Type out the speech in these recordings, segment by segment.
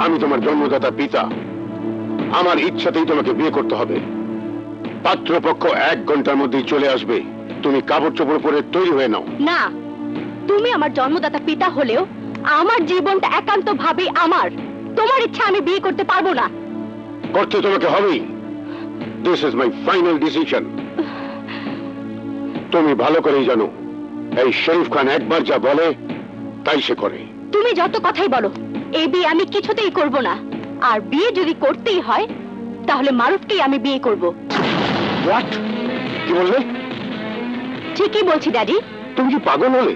আমি তোমার জন্মদাতা পিতা, আমার ইচ্ছাতেই তোমাকে বিয়ে করতে হবে। পাত্রপক্ষ 1 ঘন্টার মধ্যেই চলে আসবে। তুমি কাপড় চোপড় পরে তৈরি হয়ে নাও। না, তুমি আমার জন্মদাতা পিতা হলেও আমার জীবনটা একান্ত ভাবে আমার। তোমার ইচ্ছা আমি বিয়ে করতে পারবো না। করতে তোমাকে হবেই। This is my final decision. তুমি ভালো করেই জানো, এই শরীফ খান একবার যা বলে তাই সে করে। তুমি যত কথাই বলো, এই বিয়ে আমি কিছুতেই করব না। আর বিয়ে যদি করতেই হয় তাহলে মারুফকেই আমি বিয়ে করব। হোয়াট? কি বললে? ঠিকই বলছি ড্যাডি। তুমি কি পাগল হলে?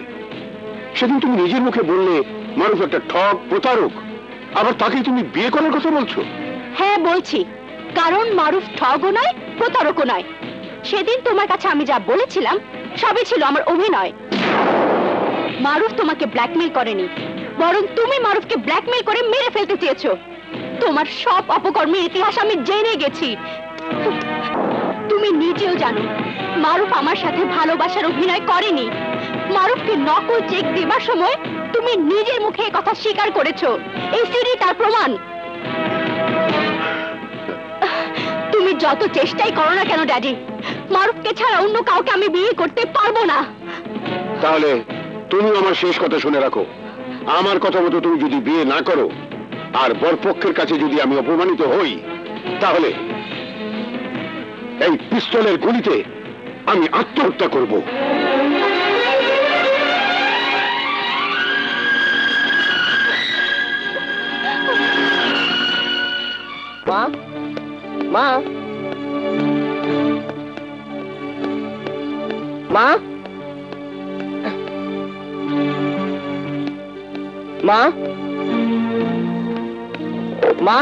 সেদিন তুমি নিজের মুখে বললে মারুফ একটা ঠক, প্রতারক, আবার তাকেই তুমি বিয়ে করার কথা বলছো। হ্যাঁ বলছি, কারণ মারুফ ঠগও নয়, প্রতারকও নয়। সেদিন তোমার কাছে আমি যা বলেছিলাম সবই ছিল আমার অভিনয়। মারুফ তোমাকে ব্ল্যাকমেইল করেনি, বরং তুমি মারুফকে ব্ল্যাকমেইল করে মেরে ফেলতে চেয়েছো। তোমার সব অপকর্মের ইতিহাস আমি জেনে গেছি। তুমি নিজেও জানো মারুফ আমার সাথে ভালোবাসার অভিনয় করেনি। মারুফকে নকল চেক দেবার সময় তুমি নিজের মুখে এই কথা স্বীকার করেছো। এই সিডি তার প্রমাণ। তুমি যত চেষ্টাই করো না কেন ড্যাডি, মারুফকে ছাড়া অন্য কাউকে আমি বিয়ে করতে পারবো না। তাহলে তুমি আমার শেষ কথা শুনে রাখো। আমার কথা মতো তুমি যদি বিয়ে না করো আর বরপক্ষের কাছে যদি আমি অপমানিত হই, তাহলে এই পিস্তলের গুলিতে আমি আত্মহত্যা করব। মা, মা, মা, মা, মা,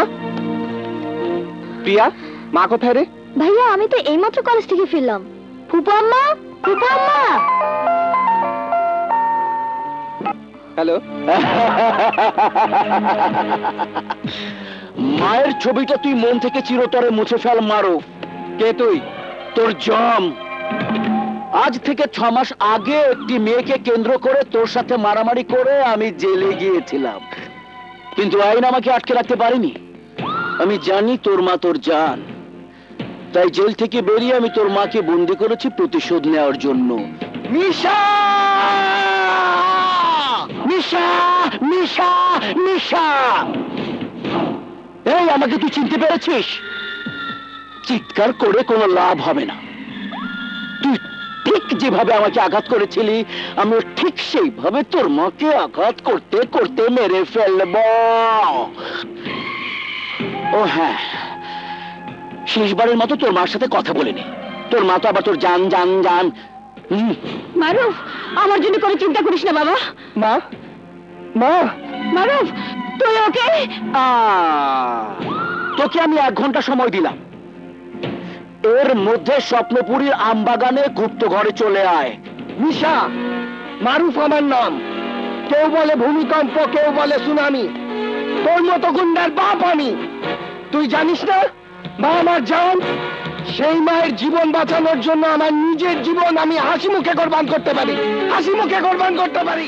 প্রিয়া, মা কোথায় রে? ভাইয়া, আমি তো এইমাত্র কলেজ থেকে ফিরলাম। ফুপু আম্মা, ফুপু আম্মা। হ্যালো। মায়ের ছবিটা তুই মন থেকে চিরতরে মুছে ফেল মারুফ। কে তুই? তোর জম। আজ থেকে 6 মাস আগে একটি মেয়েকে কেন্দ্র করে তোর সাথে মারামারি করে আমি জেলে গিয়েছিলাম, কিন্তু আইন আমাকে আটকে রাখতে পারেনি। আমি জানি তোর মা তোর জান, তাই জেল থেকে বেরিয়ে আমি তোর মাকে বন্দি করেছি প্রতিশোধ নেওয়ার জন্য। মিশা, মিশা, মিশা, মিশা। এই, আমাকে তুই চিনতে পেরেছিস? চিৎকার করে কোনো লাভ হবে না। তুই ঠিক যেভাবে আমাকে আঘাত করেছিলি, আমি ঠিক সেইভাবে তোর মাকে আঘাত করতে করতে মেরে ফেলব। ও হ্যাঁ, শেষবারের মতো তোর মার সাথে কথা বলে নে। তোর মা তো আবার তোর জান জান জান। মারুফ, আমার জন্য কোনো চিন্তা করিস না বাবা। মা, মা, মারুফ, তুই ওকে। তোকে আমি 1 ঘন্টা সময় দিলাম। এর মধ্যে স্বপ্নপুরীর আমবাগানে গুপ্ত ঘরে চলে আয়। মিশা, মারুফ আমার নাম। কেউ বলে ভূমিকম্প, কেউ বলে সুনামি। তোর মতো গুন্ডার বাপ আমি। তুই জানিস না মা আমার জান? সেই মায়ের জীবন বাঁচানোর জন্য আমার নিজের জীবন আমি হাসি মুখে কোরবান করতে পারি, হাসি মুখে কোরবান করতে পারি।